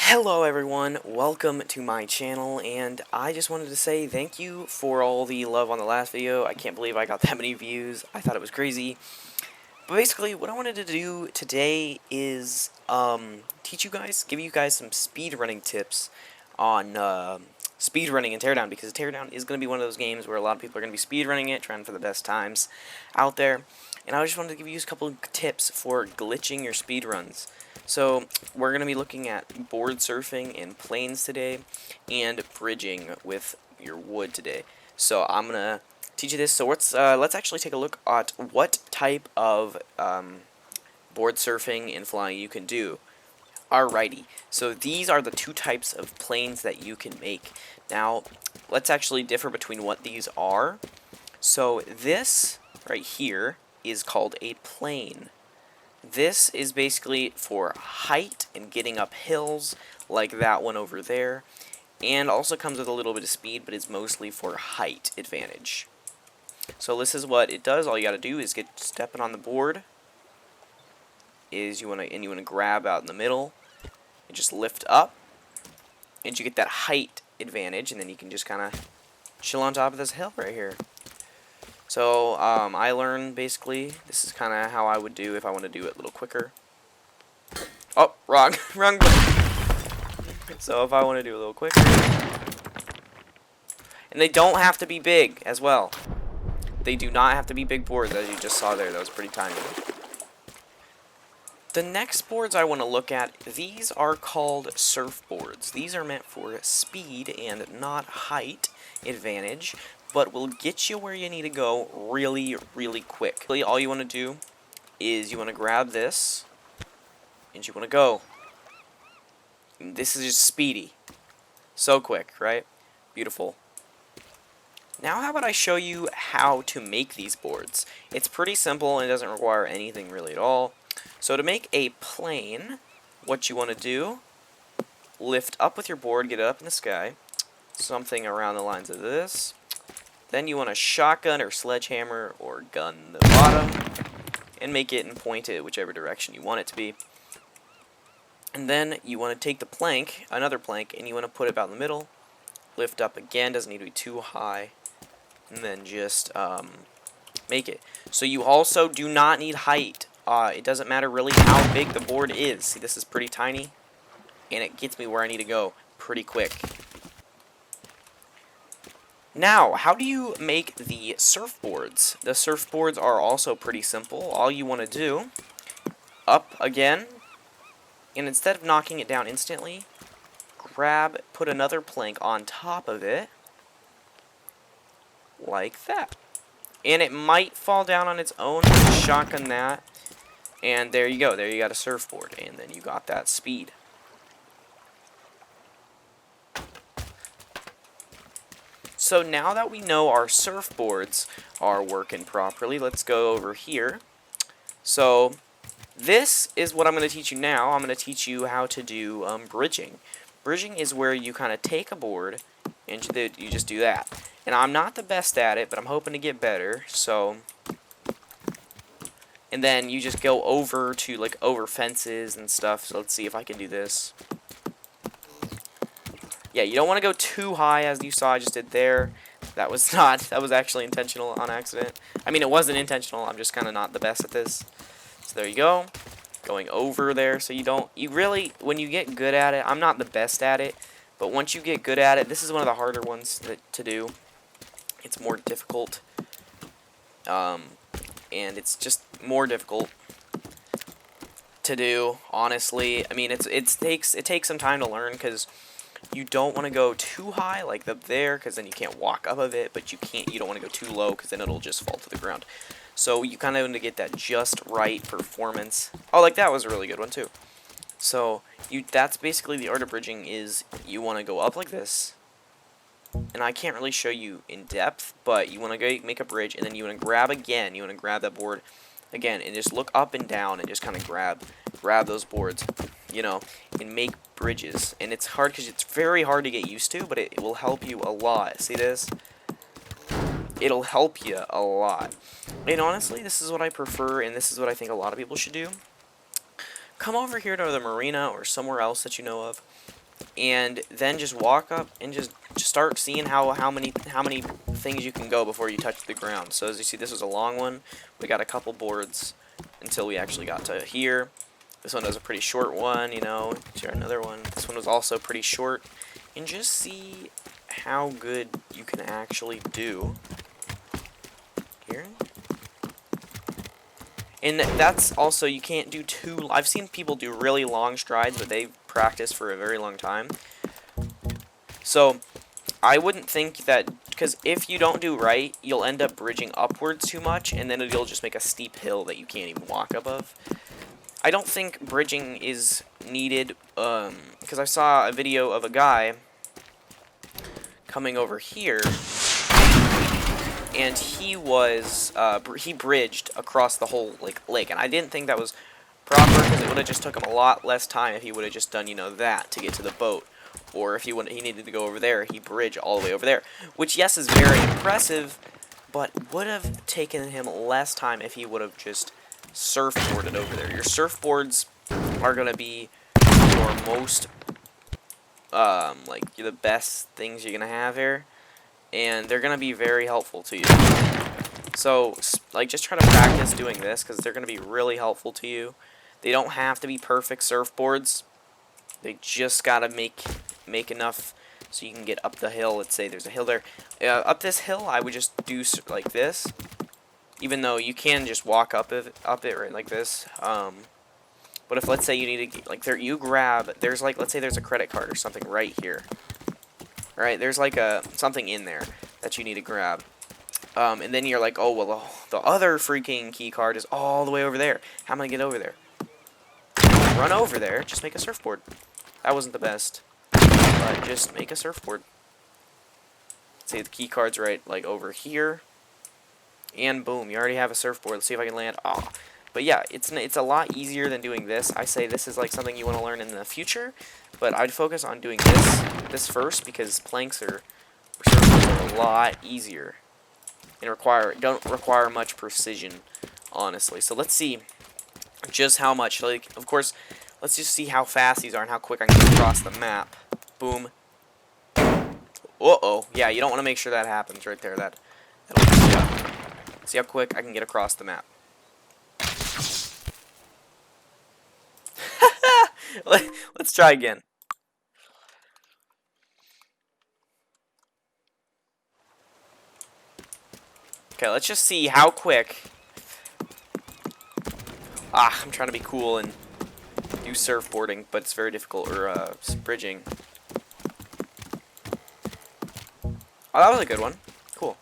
Hello everyone, welcome to my channel, and I just wanted to say thank you for all the love on the last video. I can't believe I got that many views. I thought it was crazy. But basically, what I wanted to do today is give you guys some speedrunning tips on speedrunning and Teardown, because Teardown is going to be one of those games where a lot of people are going to be speedrunning it, trying for the best times out there. And I just wanted to give you a couple of tips for glitching your speedruns. So, we're going to be looking at board surfing and planes today, and bridging with your wood today. So, I'm going to teach you this. So, let's actually take a look at what type of board surfing and flying you can do. Alrighty, so these are the two types of planes that you can make. Now, let's actually differ between what these are. So, this right here is called a plane. This is basically for height and getting up hills, like that one over there, and also comes with a little bit of speed, but it's mostly for height advantage. So this is what it does. All you gotta do is get stepping on the board. You wanna grab out in the middle and just lift up, and you get that height advantage, and then you can just kind of chill on top of this hill right here. So, I learned, basically, this is kind of how I would do if I want to do it a little quicker. Oh, wrong button. So, if I want to do a little quicker. And they don't have to be big, as well. They do not have to be big boards, as you just saw there. That was pretty tiny. The next boards I want to look at, these are called surfboards. These are meant for speed and not height advantage, but will get you where you need to go really, really quick. All you want to do is you want to grab this, and you want to go. And this is just speedy. So quick, right? Beautiful. Now how about I show you how to make these boards. It's pretty simple and it doesn't require anything really at all. So to make a plane, what you want to do, lift up with your board, get it up in the sky, something around the lines of this. Then you want to shotgun or sledgehammer or gun the bottom and make it and point it whichever direction you want it to be. And then you want to take the plank, another plank, and you want to put it about in the middle, lift up again, doesn't need to be too high, and then just make it. So you also do not need height. It doesn't matter really how big the board is. See, this is pretty tiny, and it gets me where I need to go pretty quick. Now, how do you make the surfboards? The surfboards are also pretty simple. All you want to do, up again, and instead of knocking it down instantly, put another plank on top of it, like that. And it might fall down on its own, shotgun that, and there you go. There you got a surfboard, and then you got that speed. So now that we know our surfboards are working properly, let's go over here. So this is what I'm going to teach you now. I'm going to teach you how to do bridging. Bridging is where you kind of take a board and you just do that. And I'm not the best at it, but I'm hoping to get better. So, and then you just go over to over fences and stuff. So let's see if I can do this. Yeah, you don't want to go too high, as you saw I just did there. That was actually intentional on accident. I mean, it wasn't intentional, I'm just kind of not the best at this. So there you go. Going over there, so you really, when you get good at it, I'm not the best at it, but once you get good at it, this is one of the harder ones to do. It's more difficult. And it's just more difficult to do, honestly. I mean, it takes some time to learn, because you don't want to go too high, like up there, because then you can't walk up of it, but you don't want to go too low, because then it'll just fall to the ground. So you kind of want to get that just right performance. Oh, like that was a really good one too. So that's basically the art of bridging, is you want to go up like this, and I can't really show you in depth, but you want to go make a bridge, and then you want to grab again. You want to grab that board again, and just look up and down, and just kind of grab those boards, and make bridges. And it's hard because it's very hard to get used to, but it will help you a lot. See this? It'll help you a lot. And honestly, this is what I prefer, and this is what I think a lot of people should do. come over here to the marina or somewhere else that you know of and then just walk up and just start seeing how many things you can go before you touch the ground. So as you see, this was a long one. We got a couple boards until we actually got to here. This one was a pretty short one, you know. Share another one. This one was also pretty short. And just see how good you can actually do here. And that's also, you can't do too... I've seen people do really long strides, but they've practiced for a very long time. So, I wouldn't think that... Because if you don't do right, you'll end up bridging upwards too much, and then it'll just make a steep hill that you can't even walk above. I don't think bridging is needed, because I saw a video of a guy coming over here, and he was, he bridged across the whole, lake, and I didn't think that was proper, because it would have just took him a lot less time if he would have just done, you know, that to get to the boat, or if he needed to go over there, he bridged all the way over there, which, yes, is very impressive, but would have taken him less time if he would have just surfboarded over there. Your surfboards are going to be your most, the best things you're going to have here, and they're going to be very helpful to you. So, just try to practice doing this, because they're going to be really helpful to you. They don't have to be perfect surfboards. They just got to make enough so you can get up the hill. Let's say there's a hill there. Up this hill, I would just do like this, even though you can just walk up it right like this. But if, let's say, you need to, you grab, there's, let's say there's a credit card or something right here. Right, there's something in there that you need to grab. And then you're like, oh, well, the other freaking key card is all the way over there. How am I going to get over there? Run over there, just make a surfboard. That wasn't the best, but just make a surfboard. Say the key card's right, over here. And boom, you already have a surfboard. Let's see if I can land. Oh. But yeah, it's a lot easier than doing this. I say this is something you want to learn in the future, but I'd focus on doing this first, because planks or surfboards are a lot easier and don't require much precision, honestly. So let's see just how much. Of course, let's just see how fast these are and how quick I can get across the map. Boom. Uh-oh. Yeah, you don't want to make sure that happens right there. That'll mess you up. See how quick I can get across the map. Let's try again. Okay, let's just see how quick. I'm trying to be cool and do surfboarding, but it's very difficult, or bridging. Oh, that was a good one. Cool.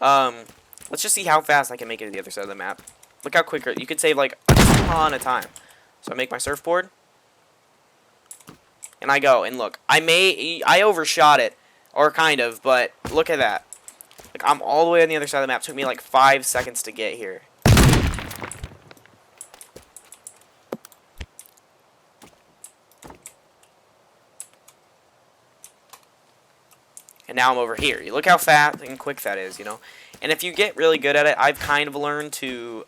Let's just see how fast I can make it to the other side of the map. Look how quick you could save a ton of time. So I make my surfboard, and I go, and look, I overshot it, or kind of, but look at that. I'm all the way on the other side of the map. It took me 5 seconds to get here. And now I'm over here. You look how fast and quick that is, you know. And if you get really good at it, I've kind of learned to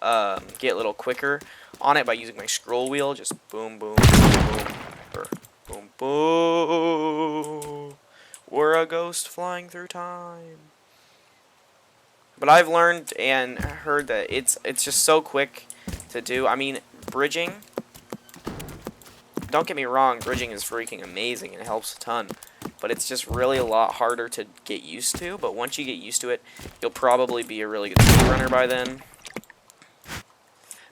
get a little quicker on it by using my scroll wheel. Just boom, boom, boom, boom, boom, boom. We're a ghost flying through time. But I've learned and heard that it's just so quick to do. I mean, bridging, don't get me wrong, bridging is freaking amazing and it helps a ton. But it's just really a lot harder to get used to. But once you get used to it, you'll probably be a really good speedrunner by then.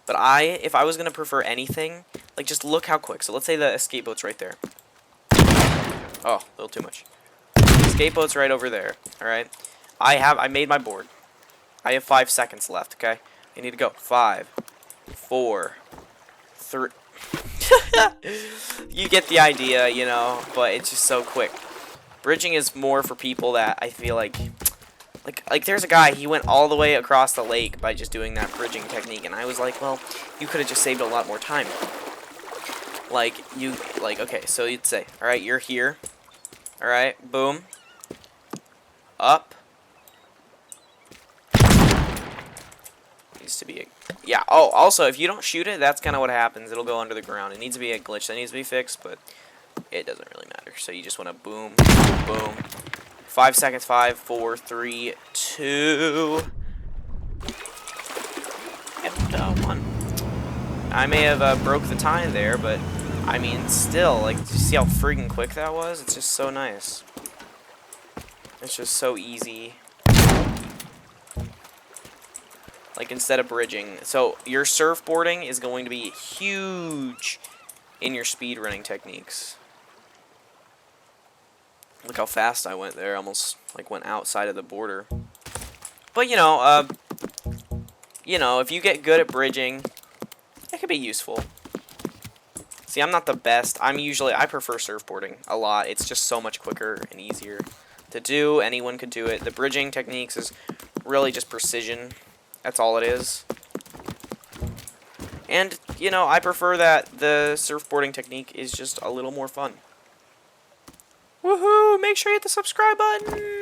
But if I was going to prefer anything, just look how quick. So let's say the escape boat's right there. Oh, a little too much. Escape boat's right over there, alright? I made my board. I have 5 seconds left, okay? I need to go. 5, 4, 3... You get the idea, you know, but it's just so quick. Bridging is more for people that I feel like there's a guy, he went all the way across the lake by just doing that bridging technique, and I was like, well, you could have just saved a lot more time. Okay, so you'd say, alright, you're here. Alright, boom. Up. Needs to be a... Yeah, oh, also, if you don't shoot it, that's kind of what happens. It'll go under the ground. It needs to be a glitch that needs to be fixed, but it doesn't really matter. So you just want to boom, boom. 5 seconds, 5, 4, 3, 2, and 1. I may have broke the time there, but I mean, still, like, do you see how freaking quick that was? It's just so nice. It's just so easy. Like, instead of bridging. So, your surfboarding is going to be huge in your speedrunning techniques. Look how fast I went there. Almost, like, went outside of the border. But, you know, if you get good at bridging, it could be useful. See, I'm not the best. I prefer surfboarding a lot. It's just so much quicker and easier to do. Anyone could do it. The bridging techniques is really just precision. That's all it is. And, you know, I prefer that the surfboarding technique is just a little more fun. Woohoo! Make sure you hit the subscribe button!